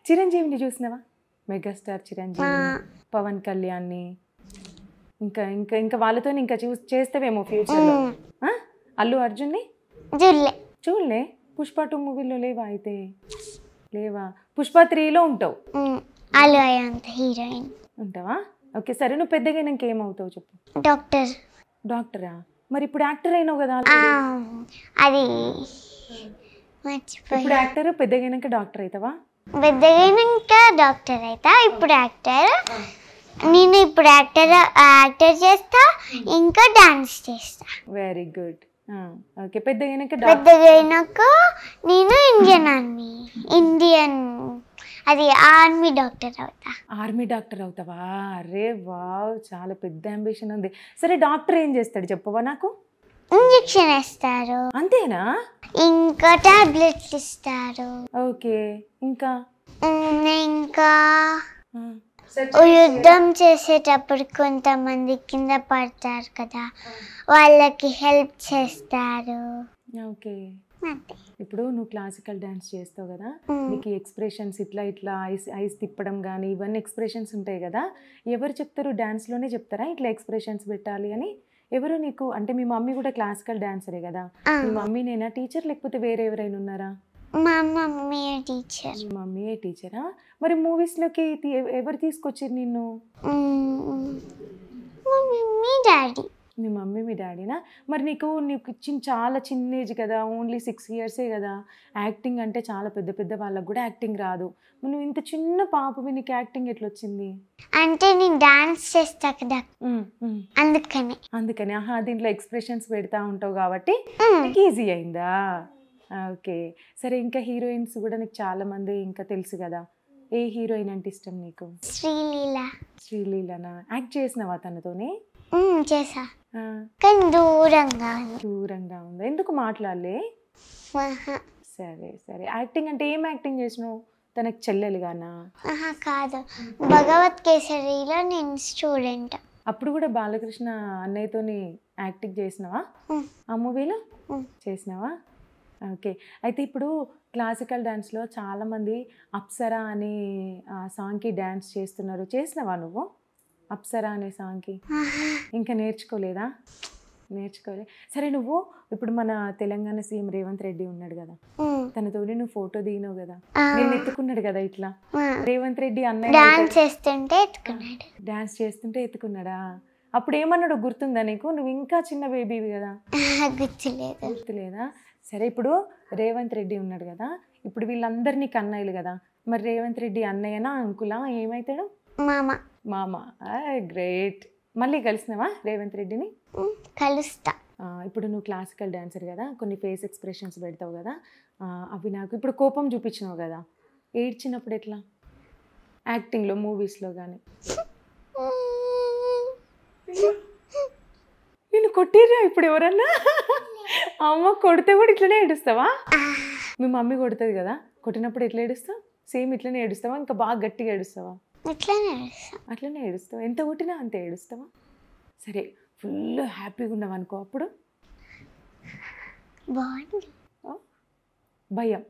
చిరంజీవిని చూసినావా? మెగాస్టార్ చిరంజీవిని, పవన్ కళ్యాణ్ని, ఇంకా ఇంకా ఇంకా వాళ్ళతో ఇంకా చేస్తావేమో ఫ్యూచర్లో. అల్లు అర్జున్ని చూడలే? పుష్ప 2 మూవీలో లేవా? అయితే లేవా? పుష్ప 3లో ఉంటావు, హీరోయిన్ ఉంటావా? ఓకే సరే, నువ్వు పెద్దగా ఇంకేమవుతావు చెప్పు. డాక్టరా? మరి ఇప్పుడు యాక్టర్ అయినావు కదా. అది ఇప్పుడు యాక్టర్, పెద్దగా డాక్టర్ అవుతావా? పెద్దగా డాక్టర్ అవుతా. ఇప్పుడు యాక్టర్, నేను ఇప్పుడు యాక్టర్ చేస్తా, ఇంకా డాన్స్ చేస్తా. Very good. ఓకే, పెద్దగా నేను ఇండియన్ ఆర్మీ డాక్టర్ అవుతా. ఆర్మీ డాక్టర్ అవుతావా? అరే వావ్, చాలా పెద్ద అంబిషన్ ఉంది. సరే, డాక్టర్ ఏం చేస్తాడు చెప్పవా నాకు? ఇంజెక్షన్ ఇస్తారు. అంతేనా? ఇంకా టాబ్లెట్స్ ఇస్తారు. ఓకే, ఇంకా ఇంకా యుద్ధం చేసేటప్పుడు కొంతమంది కింద పడతారు కదా, వాళ్ళకి హెల్ప్ చేస్తారు. ఓకే, ఇప్పుడు నువ్వు క్లాసికల్ డాన్స్ చేస్తావు కదా, నీకు ఎక్స్ప్రెషన్స్ ఇట్లా ఇట్లా ఐస్ తిప్పడం కానీ ఇవన్నీ ఎక్స్ప్రెషన్స్ ఉంటాయి కదా, ఎవరు చెప్తారు? డాన్స్లోనే చెప్తారా ఇట్లా ఎక్స్ప్రెషన్స్ పెట్టాలి అని? ఎవరు నీకు? అంటే మీ మమ్మీ కూడా క్లాసికల్ డాన్సరే కదా, మీ మమ్మీనేనా టీచర్ లేకపోతే వేరే ఎవరైనా ఉన్నారా? మా మమ్మీయే టీచర్. మీ మమ్మీయే టీచరా? మరి మూవీస్లోకి ఎవరు తీసుకొచ్చారు నిన్ను? Mummy daddy. మీ మమ్మీ మీ డాడీనా? మరి నీకు చాలా చిన్న ఏజ్ కదా, ఓన్లీ 6 ఇయర్సే కదా, యాక్టింగ్ అంటే చాలా పెద్ద పెద్ద వాళ్ళకు కూడా యాక్టింగ్ రాదు. నువ్వు ఇంత చిన్న పాపవి, నీకు యాక్టింగ్ ఎట్లా వచ్చింది? అంటే నేను డాన్స్ చేస్తా కదా, అందుకని దీంట్లో ఎక్స్ప్రెషన్స్ పెడతా ఉంటావు కాబట్టి నీకు ఈజీ అయిందా? ఓకే సరే, ఇంకా హీరోయిన్స్ కూడా నీకు చాలా మంది ఇంకా తెలుసు కదా, ఏ హీరోయిన్ అంటే ఇష్టం నీకు? శ్రీలీలనా? యాక్ట్ చేసినావా తనతోనే? చేసా, కానీ దూరంగా ఉందా? ఎందుకు మాట్లాడలే? సరే సరే, యాక్టింగ్ అంటే ఏం యాక్టింగ్ చేసినావు? తనకు చెల్లెలుగానా? కాదు, భగవత్ కేసరిలో నేను స్టూడెంట్. అప్పుడు కూడా బాలకృష్ణ అన్నయ్యతోని యాక్టింగ్ చేసినావా? ఆ మూవీలో చేసినావా? ఓకే, అయితే ఇప్పుడు క్లాసికల్ డాన్స్లో చాలామంది అప్సరా అనే సాంగ్కి డ్యాన్స్ చేస్తున్నారు. చేసినావా నువ్వు అప్సరా అనే సాంగ్కి? ఇంకా నేర్చుకోలేదా? సరే, నువ్వు ఇప్పుడు మన తెలంగాణ సీఎం రేవంత్ రెడ్డి ఉన్నాడు కదా, తనతో నువ్వు ఫోటో దిగినావు కదా, నేను ఎత్తుకున్నాడు కదా ఇట్లా, రేవంత్ రెడ్డి అన్నయ్య డాన్స్ చేస్తుంటే ఎత్తుకున్నాడా? అప్పుడు ఏమన్నాడు గుర్తుందా నీకు? నువ్వు ఇంకా చిన్న బేబీవి కదా. గుర్తులేదా? సరే, ఇప్పుడు రేవంత్ రెడ్డి ఉన్నాడు కదా, ఇప్పుడు వీళ్ళందరినీ అన్నయ్యలు కదా, మరి రేవంత్ రెడ్డి అన్నయ్యనా అంకులా ఏమవుతాడు? మామ. గ్రేట్. మళ్ళీ కలిసినావా రేవంత్ రెడ్డిని? కలుస్తా. ఇప్పుడు నువ్వు క్లాసికల్ డాన్సర్ కదా, కొన్ని ఫేస్ ఎక్స్ప్రెషన్స్ పెడతావు కదా, అవి నాకు ఇప్పుడు కోపం చూపించినావు కదా, ఏడ్చినప్పుడు ఎట్లా? యాక్టింగ్లో, మూవీస్లో కానీ. నేను కొట్టిర్రా ఇప్పుడు ఎవరన్నా? అమ్మ కొడితే కూడా ఇట్లనే ఏడుస్తావా? మీ మమ్మీ కొడుతుంది కదా, కొట్టినప్పుడు ఎట్లా ఏడుస్తావు? సేమ్ ఇట్లనే ఏడుస్తావా? ఇంకా బాగా గట్టిగా ఏడుస్తావా? అట్లనే ఏడుస్తావా? ఎంత కొట్టినా అంతే ఏడుస్తావా? సరే, ఫుల్ హ్యాపీగా ఉన్నావు అనుకో, అప్పుడు భయం.